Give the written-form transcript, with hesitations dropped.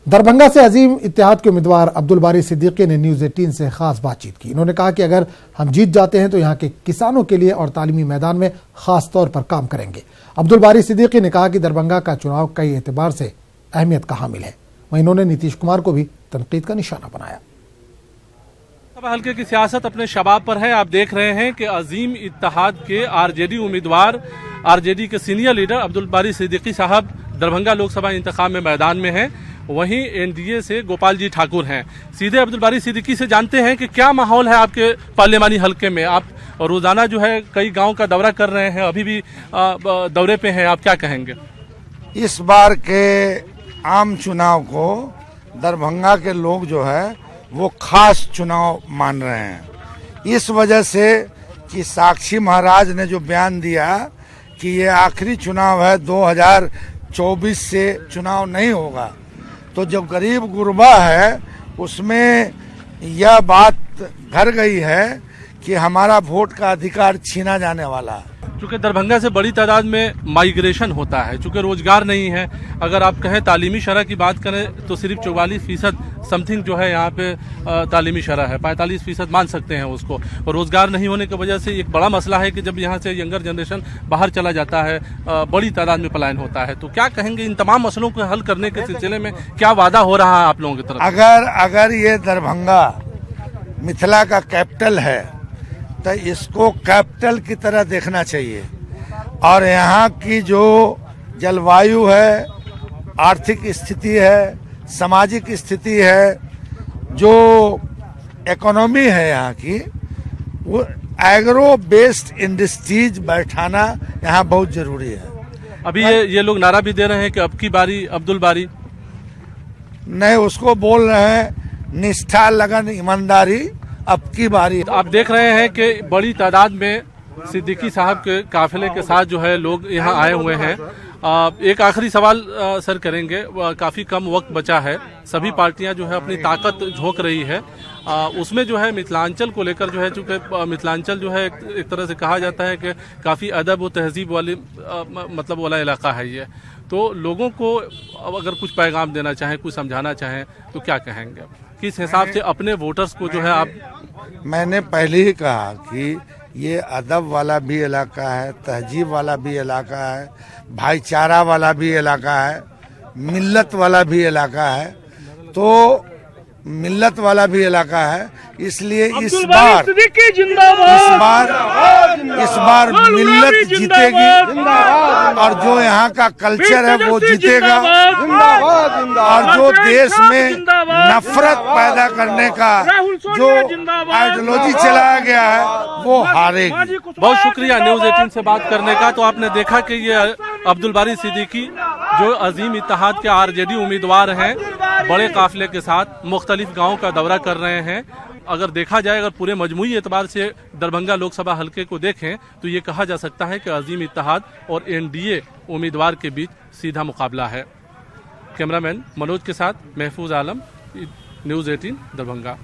दरभंगा से अजीम इत्तेहाद के उम्मीदवार अब्दुल बारी सिद्दीकी ने न्यूज़ 18 से खास बातचीत की। उन्होंने कहा कि अगर हम जीत जाते हैं तो यहाँ के किसानों के लिए और तालीमी मैदान में खास तौर पर काम करेंगे। अब्दुल बारी सिद्दीकी ने कहा कि दरभंगा का चुनाव कई एतबार से अहमियत का हामिल है। वहीं इन्होंने नीतीश कुमार को भी तनकीद का निशाना बनाया। हल्के की सियासत अपने शबाब पर है। आप देख रहे हैं कि अजीम इत्तेहाद के आरजेडी उम्मीदवार, आरजेडी के सीनियर लीडर अब्दुल बारी सिद्दीकी साहब दरभंगा लोकसभा इंतखाब में मैदान में हैं। वहीं एनडीए से गोपाल जी ठाकुर हैं। सीधे अब्दुल बारी सिद्दीकी से जानते हैं कि क्या माहौल है आपके पार्लियामानी हल्के में। आप रोजाना जो है कई गांव का दौरा कर रहे हैं, अभी भी दौरे पे हैं, आप क्या कहेंगे? इस बार के आम चुनाव को दरभंगा के लोग जो है वो खास चुनाव मान रहे हैं, इस वजह से कि साक्षी महाराज ने जो बयान दिया कि ये आखिरी चुनाव है, 2024 से चुनाव नहीं होगा, तो जो गरीब गुरबा है उसमें यह बात घर गई है कि हमारा वोट का अधिकार छीना जाने वाला है। चूँकि दरभंगा से बड़ी तादाद में माइग्रेशन होता है, चूँकि रोजगार नहीं है। अगर आप कहें तालीमी शरह की बात करें तो सिर्फ 44% समथिंग जो है यहाँ पे तालीमी शरह है, 45% मान सकते हैं उसको। और रोजगार नहीं होने की वजह से एक बड़ा मसला है कि जब यहाँ से यंगर जनरेशन बाहर चला जाता है, बड़ी तादाद में पलायन होता है। तो क्या कहेंगे इन तमाम मसलों को हल करने के सिलसिले में क्या वादा हो रहा है आप लोगों की तरफ? अगर ये दरभंगा मिथिला का कैपिटल है तो इसको कैपिटल की तरह देखना चाहिए। और यहाँ की जो जलवायु है, आर्थिक स्थिति है, सामाजिक स्थिति है, जो इकोनॉमी है यहाँ की, वो एग्रो बेस्ड इंडस्ट्रीज बैठाना यहाँ बहुत जरूरी है। अभी ये लोग नारा भी दे रहे हैं कि अब की बारी अब्दुल बारी। नहीं, उसको बोल रहे हैं निष्ठा, लगन, ईमानदारी, अब की बारी। आप देख रहे हैं कि बड़ी तादाद में सिद्दीकी साहब के काफिले के साथ जो है लोग यहाँ आए हुए हैं। एक आखिरी सवाल सर करेंगे, काफ़ी कम वक्त बचा है, सभी पार्टियां जो है अपनी ताकत झोंक रही है, उसमें जो है मिथिलांचल को लेकर जो है, चूँकि मिथिलांचल जो है एक तरह से कहा जाता है कि काफ़ी अदब और तहजीब वाली मतलब वाला इलाका है ये, तो लोगों को अगर कुछ पैगाम देना चाहें, कुछ समझाना चाहें तो क्या कहेंगे? किस हिसाब से अपने वोटर्स को जो है आप? मैंने पहले ही कहा कि ये अदब वाला भी इलाका है, तहजीब वाला भी इलाका है, भाईचारा वाला भी इलाका है, मिल्लत वाला भी इलाका है। तो मिल्लत वाला भी इलाका है, इसलिए इस बार मिल्लत जीतेगी और जो यहाँ का कल्चर है वो जीतेगा, और जो देश में नफरत पैदा करने का जो आइडियोलॉजी चलाया गया है वो हारेगी। बहुत शुक्रिया न्यूज़ 18 से बात करने का। तो आपने देखा कि ये अब्दुल बारी सिद्दीकी जो अजीम इत्तेहाद के आरजेडी उम्मीदवार हैं, बड़े काफिले के साथ मुख्तलिफ गाँव का दौरा कर रहे हैं। अगर देखा जाए, अगर पूरे मजमूई एतबार से दरभंगा लोकसभा हल्के को देखें तो ये कहा जा सकता है कि अजीम इत्तेहाद और एनडीए उम्मीदवार के बीच सीधा मुकाबला है। कैमरामैन मनोज के साथ महफूज आलम, न्यूज़ 18 दरभंगा।